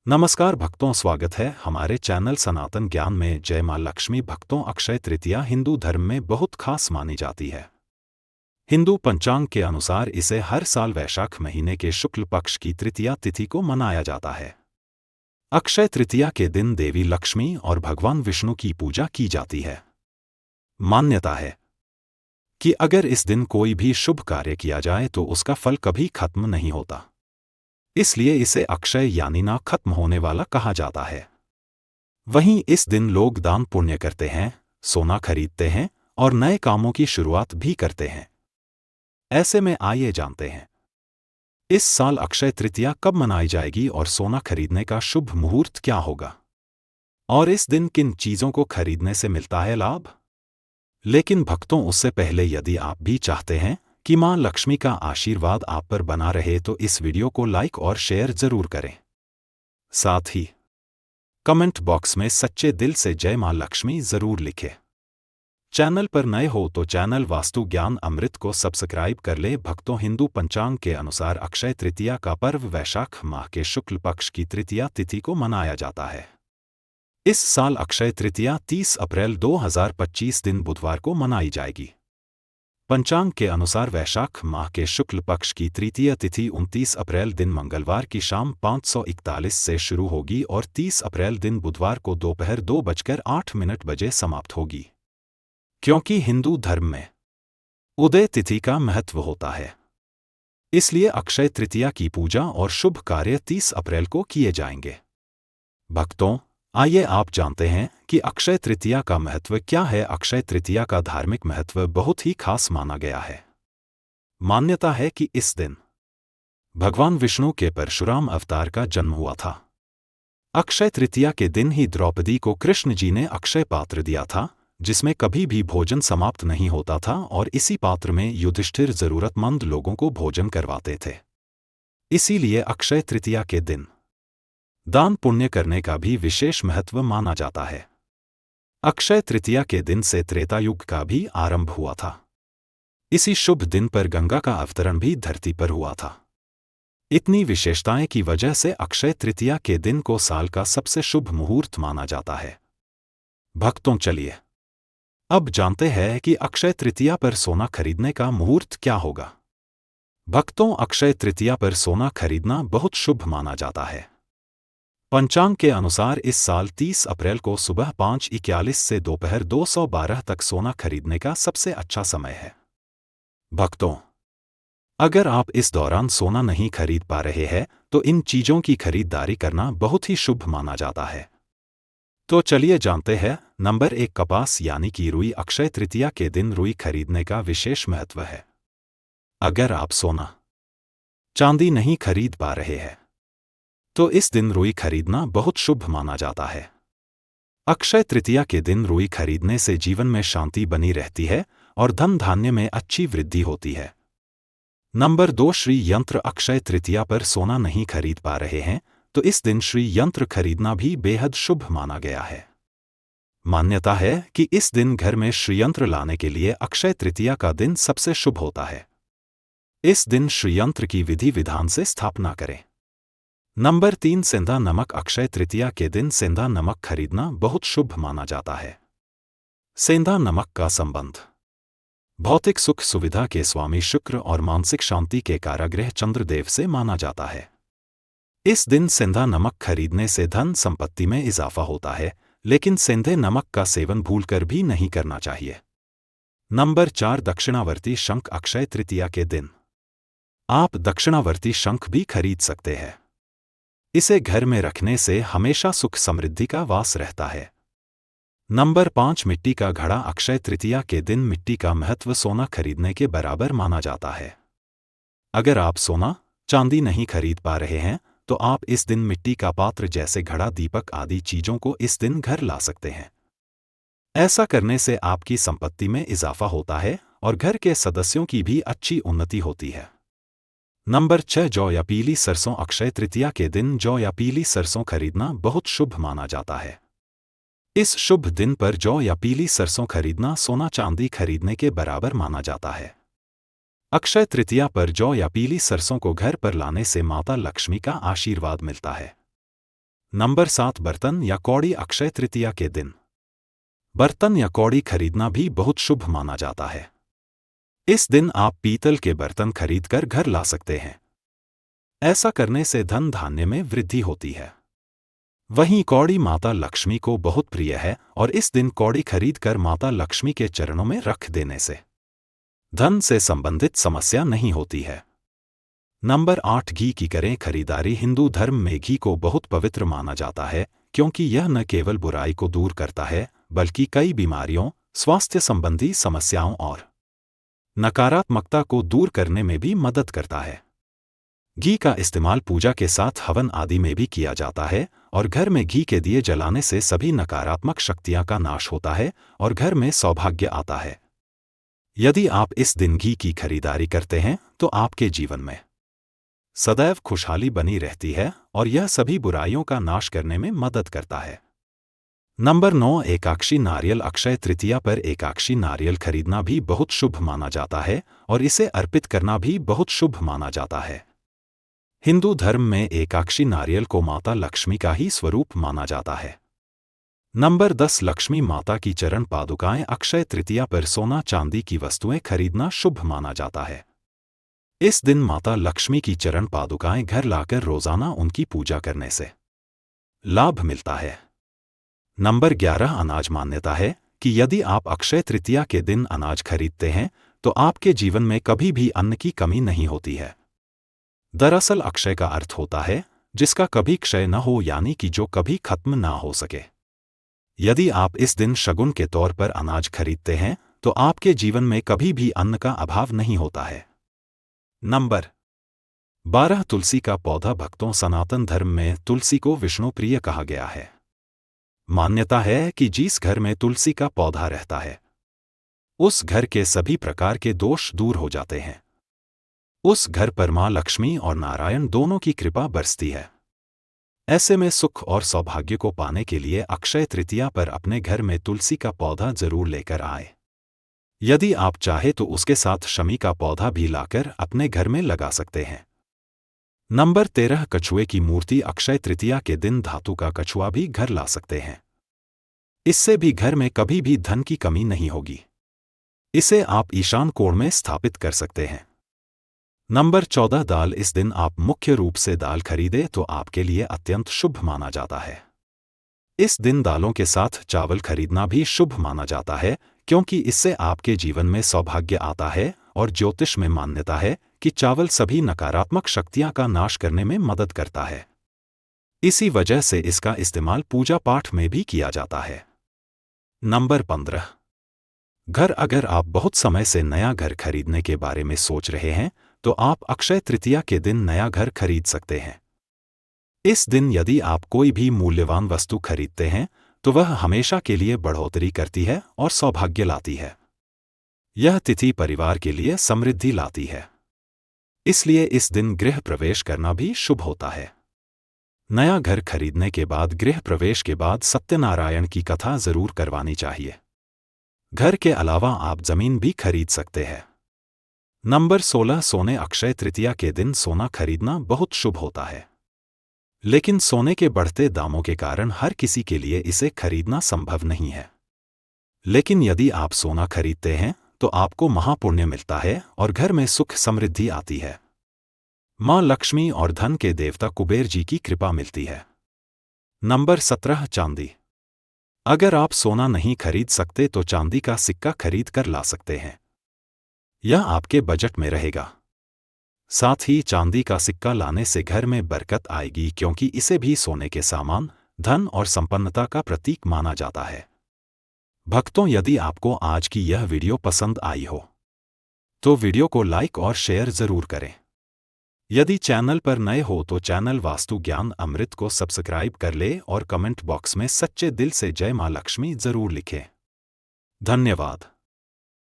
नमस्कार भक्तों, स्वागत है हमारे चैनल सनातन ज्ञान में। जय मां लक्ष्मी। भक्तों, अक्षय तृतीया हिंदू धर्म में बहुत खास मानी जाती है। हिंदू पंचांग के अनुसार इसे हर साल वैशाख महीने के शुक्ल पक्ष की तृतीया तिथि को मनाया जाता है। अक्षय तृतीया के दिन देवी लक्ष्मी और भगवान विष्णु की पूजा की जाती है। मान्यता है कि अगर इस दिन कोई भी शुभ कार्य किया जाए तो उसका फल कभी खत्म नहीं होता, इसलिए इसे अक्षय यानी ना खत्म होने वाला कहा जाता है। वहीं इस दिन लोग दान पुण्य करते हैं, सोना खरीदते हैं और नए कामों की शुरुआत भी करते हैं। ऐसे में आइए जानते हैं इस साल अक्षय तृतीया कब मनाई जाएगी और सोना खरीदने का शुभ मुहूर्त क्या होगा, और इस दिन किन चीजों को खरीदने से मिलता है लाभ। लेकिन भक्तों, उससे पहले यदि आप भी चाहते हैं कि मां लक्ष्मी का आशीर्वाद आप पर बना रहे तो इस वीडियो को लाइक और शेयर जरूर करें। साथ ही कमेंट बॉक्स में सच्चे दिल से जय मां लक्ष्मी जरूर लिखें। चैनल पर नए हो तो चैनल वास्तु ज्ञान अमृत को सब्सक्राइब कर ले। भक्तों, हिंदू पंचांग के अनुसार अक्षय तृतीया का पर्व वैशाख माह के शुक्ल पक्ष की तृतीया तिथि को मनाया जाता है। इस साल अक्षय तृतीया 30 अप्रैल 2025 दिन बुधवार को मनाई जाएगी। पंचांग के अनुसार वैशाख माह के शुक्ल पक्ष की तृतीय तिथि 29 अप्रैल दिन मंगलवार की शाम 541 से शुरू होगी और 30 अप्रैल दिन बुधवार को दोपहर 2:08 बजे समाप्त होगी। क्योंकि हिंदू धर्म में उदय तिथि का महत्व होता है, इसलिए अक्षय तृतीया की पूजा और शुभ कार्य 30 अप्रैल को किए जाएंगे। भक्तों, आइए आप जानते हैं कि अक्षय तृतीया का महत्व क्या है। अक्षय तृतीया का धार्मिक महत्व बहुत ही खास माना गया है। मान्यता है कि इस दिन भगवान विष्णु के परशुराम अवतार का जन्म हुआ था। अक्षय तृतीया के दिन ही द्रौपदी को कृष्ण जी ने अक्षय पात्र दिया था, जिसमें कभी भी भोजन समाप्त नहीं होता था, और इसी पात्र में युधिष्ठिर जरूरतमंद लोगों को भोजन करवाते थे। इसीलिए अक्षय तृतीया के दिन दान पुण्य करने का भी विशेष महत्व माना जाता है। अक्षय तृतीया के दिन से त्रेता युग का भी आरंभ हुआ था। इसी शुभ दिन पर गंगा का अवतरण भी धरती पर हुआ था। इतनी विशेषताएं की वजह से अक्षय तृतीया के दिन को साल का सबसे शुभ मुहूर्त माना जाता है। भक्तों, चलिए अब जानते हैं कि अक्षय तृतीया पर सोना खरीदने का मुहूर्त क्या होगा। भक्तों, अक्षय तृतीया पर सोना खरीदना बहुत शुभ माना जाता है। पंचांग के अनुसार इस साल 30 अप्रैल को सुबह 5:41 से दोपहर 2:12 तक सोना खरीदने का सबसे अच्छा समय है। भक्तों, अगर आप इस दौरान सोना नहीं खरीद पा रहे हैं तो इन चीजों की खरीदारी करना बहुत ही शुभ माना जाता है। तो चलिए जानते हैं। नंबर 1, कपास यानी कि रुई। अक्षय तृतीया के दिन रुई खरीदने का विशेष महत्व है। अगर आप सोना चांदी नहीं खरीद पा रहे हैं तो इस दिन रुई खरीदना बहुत शुभ माना जाता है। अक्षय तृतीया के दिन रुई खरीदने से जीवन में शांति बनी रहती है और धन धान्य में अच्छी वृद्धि होती है। नंबर 2, श्री यंत्र। अक्षय तृतीया पर सोना नहीं खरीद पा रहे हैं तो इस दिन श्री यंत्र खरीदना भी बेहद शुभ माना गया है। मान्यता है कि इस दिन घर में श्रीयंत्र लाने के लिए अक्षय तृतीया का दिन सबसे शुभ होता है। इस दिन श्रीयंत्र की विधि विधान से स्थापना करें। नंबर 3, सेंधा नमक। अक्षय तृतीया के दिन सेंधा नमक खरीदना बहुत शुभ माना जाता है। सेंधा नमक का संबंध भौतिक सुख सुविधा के स्वामी शुक्र और मानसिक शांति के कारागृह चंद्रदेव से माना जाता है। इस दिन सेंधा नमक खरीदने से धन संपत्ति में इजाफा होता है, लेकिन सेंधे नमक का सेवन भूलकर भी नहीं करना चाहिए। नंबर 4, दक्षिणावर्ती शंख। अक्षय तृतीया के दिन आप दक्षिणावर्ती शंख भी खरीद सकते हैं। इसे घर में रखने से हमेशा सुख समृद्धि का वास रहता है। नंबर 5, मिट्टी का घड़ा। अक्षय तृतीया के दिन मिट्टी का महत्व सोना खरीदने के बराबर माना जाता है। अगर आप सोना चांदी नहीं खरीद पा रहे हैं तो आप इस दिन मिट्टी का पात्र जैसे घड़ा, दीपक आदि चीजों को इस दिन घर ला सकते हैं। ऐसा करने से आपकी संपत्ति में इजाफा होता है और घर के सदस्यों की भी अच्छी उन्नति होती है। नंबर 6, जौ या पीली सरसों। अक्षय तृतीया के दिन जौ या पीली सरसों खरीदना बहुत शुभ माना जाता है। इस शुभ दिन पर जौ या पीली सरसों खरीदना सोना चांदी खरीदने के बराबर माना जाता है। अक्षय तृतीया पर जौ या पीली सरसों को घर पर लाने से माता लक्ष्मी का आशीर्वाद मिलता है। नंबर 7 बर्तन या कौड़ी अक्षय तृतीया के दिन। बर्तन या कौड़ी खरीदना भी बहुत शुभ माना जाता है। इस दिन आप पीतल के बर्तन खरीदकर घर ला सकते हैं। ऐसा करने से धन धान्य में वृद्धि होती है। वहीं कौड़ी माता लक्ष्मी को बहुत प्रिय है और इस दिन कौड़ी खरीदकर माता लक्ष्मी के चरणों में रख देने से धन से संबंधित समस्या नहीं होती है। नंबर 8 घी की करें खरीदारी। हिंदू धर्म में घी को बहुत पवित्र माना जाता है क्योंकि यह न केवल बुराई को दूर करता है बल्कि कई बीमारियों, स्वास्थ्य संबंधी समस्याओं और नकारात्मकता को दूर करने में भी मदद करता है। घी का इस्तेमाल पूजा के साथ हवन आदि में भी किया जाता है और घर में घी के दिए जलाने से सभी नकारात्मक शक्तियां का नाश होता है और घर में सौभाग्य आता है। यदि आप इस दिन घी की खरीदारी करते हैं तो आपके जीवन में सदैव खुशहाली बनी रहती है और यह सभी बुराइयों का नाश करने में मदद करता है। नंबर 9 एकाक्षी नारियल। अक्षय तृतीया पर एकाक्षी नारियल खरीदना भी बहुत शुभ माना जाता है और इसे अर्पित करना भी बहुत शुभ माना जाता है। हिंदू धर्म में एकाक्षी नारियल को माता लक्ष्मी का ही स्वरूप माना जाता है। नंबर 10 लक्ष्मी माता की चरण पादुकाएं। अक्षय तृतीया पर सोना चांदी की वस्तुएं खरीदना शुभ माना जाता है। इस दिन माता लक्ष्मी की चरण पादुकाएं घर लाकर रोजाना उनकी पूजा करने से लाभ मिलता है। नंबर 11 अनाज। मान्यता है कि यदि आप अक्षय तृतीया के दिन अनाज खरीदते हैं तो आपके जीवन में कभी भी अन्न की कमी नहीं होती है। दरअसल अक्षय का अर्थ होता है जिसका कभी क्षय न हो, यानी कि जो कभी खत्म ना हो सके। यदि आप इस दिन शगुन के तौर पर अनाज खरीदते हैं तो आपके जीवन में कभी भी अन्न का अभाव नहीं होता है। नंबर 12 तुलसी का पौधा। भक्तों, सनातन धर्म में तुलसी को विष्णु प्रिय कहा गया है। मान्यता है कि जिस घर में तुलसी का पौधा रहता है उस घर के सभी प्रकार के दोष दूर हो जाते हैं। उस घर पर मां लक्ष्मी और नारायण दोनों की कृपा बरसती है। ऐसे में सुख और सौभाग्य को पाने के लिए अक्षय तृतीया पर अपने घर में तुलसी का पौधा जरूर लेकर आए। यदि आप चाहे तो उसके साथ शमी का पौधा भी लाकर अपने घर में लगा सकते हैं। नंबर 13 कछुए की मूर्ति। अक्षय तृतीया के दिन धातु का कछुआ भी घर ला सकते हैं। इससे भी घर में कभी भी धन की कमी नहीं होगी। इसे आप ईशान कोण में स्थापित कर सकते हैं। नंबर 14 दाल। इस दिन आप मुख्य रूप से दाल खरीदें तो आपके लिए अत्यंत शुभ माना जाता है। इस दिन दालों के साथ चावल खरीदना भी शुभ माना जाता है क्योंकि इससे आपके जीवन में सौभाग्य आता है और ज्योतिष में मान्यता है कि चावल सभी नकारात्मक शक्तियां का नाश करने में मदद करता है। इसी वजह से इसका इस्तेमाल पूजा पाठ में भी किया जाता है। नंबर 15 घर। अगर आप बहुत समय से नया घर खरीदने के बारे में सोच रहे हैं तो आप अक्षय तृतीया के दिन नया घर खरीद सकते हैं। इस दिन यदि आप कोई भी मूल्यवान वस्तु खरीदते हैं तो वह हमेशा के लिए बढ़ोतरी करती है और सौभाग्य लाती है। यह तिथि परिवार के लिए समृद्धि लाती है। इसलिए इस दिन गृह प्रवेश करना भी शुभ होता है। नया घर खरीदने के बाद गृह प्रवेश के बाद सत्यनारायण की कथा जरूर करवानी चाहिए। घर के अलावा आप जमीन भी खरीद सकते हैं। नंबर 16 सोने। अक्षय तृतीया के दिन सोना खरीदना बहुत शुभ होता है, लेकिन सोने के बढ़ते दामों के कारण हर किसी के लिए इसे खरीदना संभव नहीं है। लेकिन यदि आप सोना खरीदते हैं तो आपको महापुण्य मिलता है और घर में सुख समृद्धि आती है। मां लक्ष्मी और धन के देवता कुबेर जी की कृपा मिलती है। नंबर 17 चांदी। अगर आप सोना नहीं खरीद सकते तो चांदी का सिक्का खरीद कर ला सकते हैं। यह आपके बजट में रहेगा। साथ ही चांदी का सिक्का लाने से घर में बरकत आएगी क्योंकि इसे भी सोने के सामान, धन और संपन्नता का प्रतीक माना जाता है। भक्तों, यदि आपको आज की यह वीडियो पसंद आई हो तो वीडियो को लाइक और शेयर जरूर करें। यदि चैनल पर नए हो तो चैनल वास्तु ज्ञान अमृत को सब्सक्राइब कर ले और कमेंट बॉक्स में सच्चे दिल से जय मां लक्ष्मी जरूर लिखें। धन्यवाद।